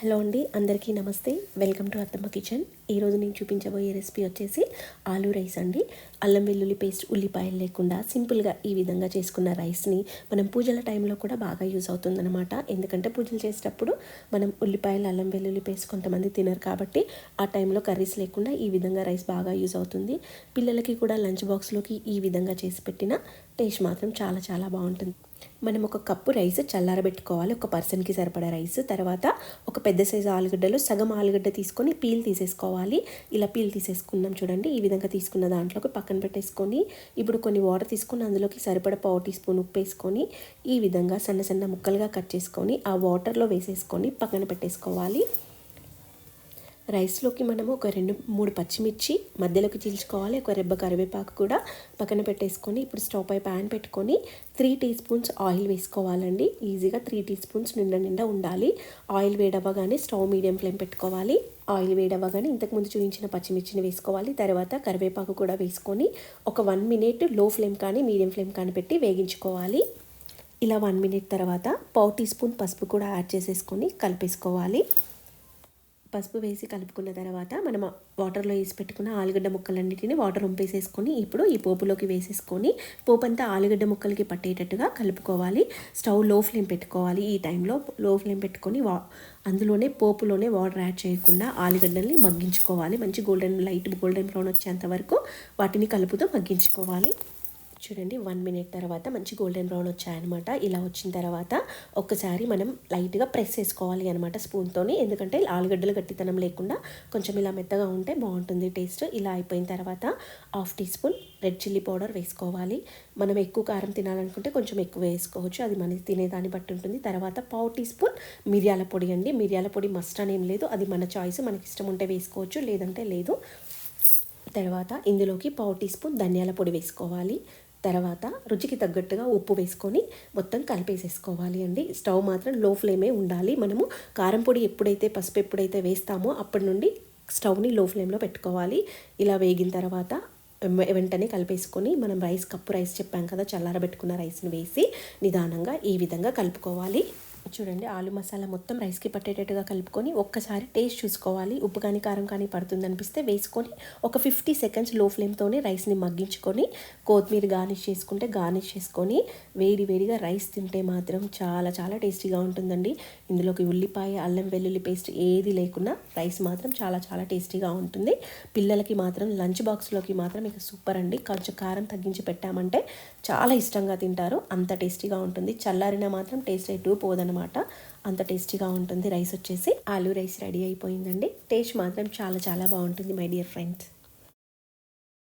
Hello అండి, అందరికీ నమస్తే. వెల్కమ్ టు అత్తమ్మ కిచెన్. ఈరోజు నేను చూపించబోయే రెసిపీ వచ్చేసి ఆలూ రైస్ అండి. అల్లం వెల్లుల్లి పేస్ట్, ఉల్లిపాయలు లేకుండా సింపుల్గా ఈ విధంగా చేసుకున్న రైస్ని మనం పూజల టైంలో కూడా బాగా యూజ్ అవుతుందన్నమాట. ఎందుకంటే పూజలు చేసేటప్పుడు మనం ఉల్లిపాయలు, అల్లం వెల్లుల్లి పేస్ట్ కొంతమంది తినరు కాబట్టి ఆ టైంలో కర్రీస్ లేకుండా ఈ విధంగా రైస్ బాగా యూజ్ అవుతుంది. పిల్లలకి కూడా లంచ్ బాక్స్లోకి ఈ విధంగా చేసి పెట్టిన టేస్ట్ మాత్రం చాలా చాలా బాగుంటుంది. మనం ఒక కప్పు రైస్ చల్లారబెట్టుకోవాలి, ఒక పర్సన్కి సరిపడా రైస్. తర్వాత ఒక పెద్ద సైజు ఆలుగడ్డలు, సగం ఆలుగడ్డ తీసుకొని పీల్ తీసేసుకోవాలి. ఇలా పీల్ తీసేసుకున్నాం చూడండి. ఈ విధంగా తీసుకున్న దాంట్లోకి పక్కన పెట్టేసుకొని ఇప్పుడు కొన్ని వాటర్ తీసుకొని అందులోకి సరిపడా 1/4 టీ స్పూన్ ఉప్పు వేసుకొని ఈ విధంగా సన్న సన్న ముక్కలుగా కట్ చేసుకొని ఆ వాటర్లో వేసేసుకొని పక్కన పెట్టేసుకోవాలి. రైస్లోకి మనము ఒక 2-3 పచ్చిమిర్చి మధ్యలోకి చీల్చుకోవాలి. ఒక రెబ్బ కరివేపాకు కూడా పక్కన పెట్టేసుకొని ఇప్పుడు స్టవ్ పై ప్యాన్ పెట్టుకొని 3 టీ స్పూన్స్ ఆయిల్ వేసుకోవాలండి. ఈజీగా 3 టీ స్పూన్స్ నిండా ఉండాలి. ఆయిల్ వేడవ్వగానే స్టవ్ మీడియం ఫ్లేమ్ పెట్టుకోవాలి. ఆయిల్ వేడవ్వగానే ఇంతకుముందు చూపించిన పచ్చిమిర్చిని వేసుకోవాలి. తర్వాత కరివేపాకు కూడా వేసుకొని ఒక 1 మినిట్ లో ఫ్లేమ్ కానీ మీడియం ఫ్లేమ్ కానీ పెట్టి వేగించుకోవాలి. ఇలా 1 మినిట్ తర్వాత 1/4 టీ స్పూన్ పసుపు కూడా యాడ్ చేసేసుకొని కలిపేసుకోవాలి. పసుపు వేసి కలుపుకున్న తర్వాత మనం వాటర్లో వేసి పెట్టుకున్న ఆలుగడ్డ ముక్కలన్నిటిని వాటర్ వంపేసేసుకొని ఇప్పుడు ఈ పోపులోకి వేసేసుకొని పోపు అంతా ఆలుగడ్డ ముక్కలకి పట్టేటట్టుగా కలుపుకోవాలి. స్టవ్ లో ఫ్లేమ్ పెట్టుకోవాలి. ఈ టైంలో లో ఫ్లేమ్ పెట్టుకొని అందులోనే పోపులోనే వాటర్ యాడ్ చేయకుండా ఆలుగడ్డల్ని మగ్గించుకోవాలి. మంచి లైట్ గోల్డెన్ బ్రౌన్ వచ్చేంత వరకు వాటిని కలుపుతూ మగ్గించుకోవాలి. చూడండి, 1 మినిట్ తర్వాత మంచి గోల్డెన్ బ్రౌన్ వచ్చాయన్నమాట. ఇలా వచ్చిన తర్వాత ఒక్కసారి మనం లైట్గా ప్రెస్ చేసుకోవాలి అనమాట స్పూన్తోని. ఎందుకంటే ఆలుగడ్డలు గట్టితనం లేకుండా కొంచెం ఇలా మెత్తగా ఉంటే బాగుంటుంది టేస్ట్. ఇలా అయిపోయిన తర్వాత 1/2 teaspoon red chilli powder వేసుకోవాలి. మనం ఎక్కువ కారం తినాలనుకుంటే కొంచెం ఎక్కువ వేసుకోవచ్చు, అది మన తినేదాన్ని బట్టి ఉంటుంది. తర్వాత 1/4 టీ స్పూన్ మిరియాల పొడి అండి. మిరియాల పొడి మస్ట్ అనేం లేదు, అది మన చాయిస్. మనకి ఇష్టం ఉంటే వేసుకోవచ్చు, లేదంటే లేదు. తర్వాత ఇందులోకి 1/4 టీ స్పూన్ ధనియాల పొడి వేసుకోవాలి. తర్వాత రుచికి తగ్గట్టుగా ఉప్పు వేసుకొని మొత్తం కలిపేసేసుకోవాలి అండి. స్టవ్ మాత్రం లో ఫ్లేమే ఉండాలి. మనము కారం పొడి పసుపు ఎప్పుడైతే వేస్తామో అప్పటి నుండి స్టవ్ని లో ఫ్లేమ్లో పెట్టుకోవాలి. ఇలా వేగిన తర్వాత వెంటనే కలిపేసుకొని మనం కప్పు రైస్ చెప్పాం కదా, చల్లారబెట్టుకున్న రైస్ని వేసి నిదానంగా ఈ విధంగా కలుపుకోవాలి. చూడండి, ఆలు మసాలా మొత్తం రైస్కి పట్టేటట్టుగా కలుపుకొని ఒక్కసారి టేస్ట్ చూసుకోవాలి. ఉప్పు కానీ కారం కానీ పడుతుంది అనిపిస్తే వేసుకొని ఒక 50 సెకండ్స్ లో ఫ్లేమ్తోనే రైస్ని మగ్గించుకొని కొత్తిమీర గార్నిష్ చేసుకొని వేడిగా రైస్ తింటే మాత్రం చాలా చాలా టేస్టీగా ఉంటుందండి. ఇందులోకి ఉల్లిపాయ, అల్లం వెల్లుల్లి పేస్ట్ ఏది లేకున్నా రైస్ మాత్రం చాలా చాలా టేస్టీగా ఉంటుంది. పిల్లలకి మాత్రం లంచ్ బాక్స్లోకి మాత్రం ఇక సూపర్ అండి. కొంచెం కారం తగ్గించి పెట్టామంటే చాలా ఇష్టంగా తింటారు. అంత టేస్టీగా ఉంటుంది. చల్లారినా మాత్రం టేస్ట్ ఎటు పోదనమాట. అంత టేస్టీగా ఉంటుంది. రైస్ వచ్చేసి ఆలూ రైస్ రెడీ అయిపోయిందండి. టేస్ట్ మాత్రం చాలా చాలా బాగుంటుంది మై డియర్ ఫ్రెండ్స్.